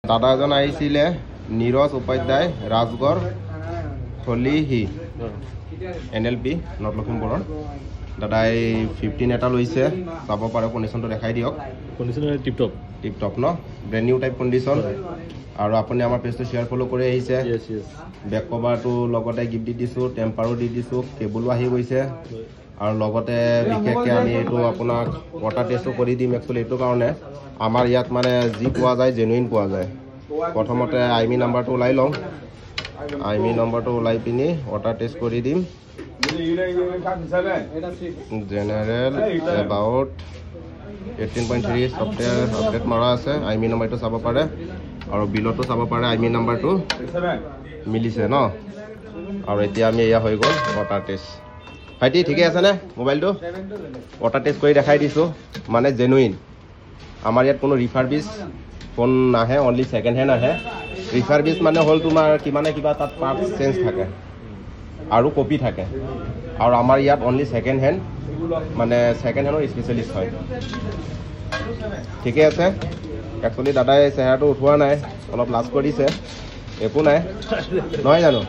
দাদা এজন আহিছিলে নীৰজ উপাধ্যায় ৰাজগড় খলিহি NLP নৰ্থ লখিমপুৰৰ দাদাই 15 এটা লৈছে চাব পাৰে কণ্ডিশ্যনটো দেখাই দিয়ক কণ্ডিশ্যন টিপ টপ ন ব্ৰেণ্ড নিউ টাইপ কণ্ডিশ্যন আৰু আপুনি আমাৰ পেজটো শ্বেয়াৰ ফলো কৰি আহিছে বেক কভাৰটো লগতে গিফ্ট দি দিছোঁ টেম্পাৰো দি দিছোঁ কেবলো আহি গৈছে আৰু লগতে বিশেষকৈ আমি এইটো আপোনাক ৱাটাৰ টেষ্টো কৰি দিম একচুৱেলি এইটো কাৰণে আমাৰ ইয়াত মানে যি পোৱা যায় জেনুইন পোৱা যায় প্ৰথমতে IMI নাম্বাৰটো ওলাই লওঁ IMI নাম্বাৰটো ওলাই পিনি ৱাটাৰ টেষ্ট কৰি দিম জেনেৰেল এবাউট 18.3 ছফ্টৱেৰ আপডেট মৰা আছে IMI নাম্বাৰটো চাব পাৰে আৰু বিলতো চাব পাৰে IMI নাম্বাৰটো মিলিছে ন আৰু এতিয়া আমি এয়া হৈ গ'ল ৱাটাৰ টেষ্ট ভাইটি ঠিকে আছেনে মোবাইলটো ৱাটাৰ টেষ্ট কৰি দেখাই দিছোঁ মানে জেনুইন আমাৰ ইয়াত কোনো ৰিফাৰবিছ ফোন নাহে অনলি ছেকেণ্ড হেণ্ড আহে ৰিফাৰবিছ মানে হ'ল তোমাৰ কিবা তাত পাৰ্টছ চেঞ্জ থাকে আৰু কপি থাকে আৰু আমাৰ ইয়াত অনলি ছেকেণ্ড হেণ্ড মানে ছেকেণ্ড হেণ্ডৰ স্পেচিয়েলিষ্ট হয় ঠিকে আছে একচুৱেলি দাদাই চেহেৰাটো উঠোৱা নাই অলপ লাজ কৰিছে একো নাই নহয় জানো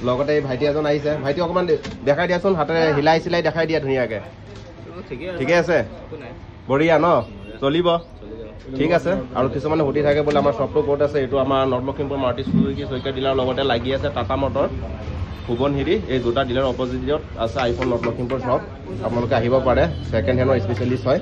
লগতে এই ভাইটি এজন আহিছে ভাইটি অকণমান দেখাই দিয়াচোন হাতেৰে হিলাই চিলাই দেখাই দিয়া ধুনীয়াকৈ ঠিকে আছে বঢ়িয়া ন চলিব ঠিক আছে আৰু কিছুমানে সুধি থাকে বোলে আমাৰ শ্বপটো ক'ত আছে এইটো আমাৰ north Lakhimpur Maruti Suzuki Saikia dealer লগতে লাগি আছে টাটা মটৰ ভুৱনহিৰি এই দুটা ডিলাৰ অপজিটত আছে আইফোন নৰ্থ লখিমপুৰ শ্বপ আপোনালোকে আহিব পাৰে ছেকেণ্ড হেণ্ডৰ স্পেচিয়েলিষ্ট হয়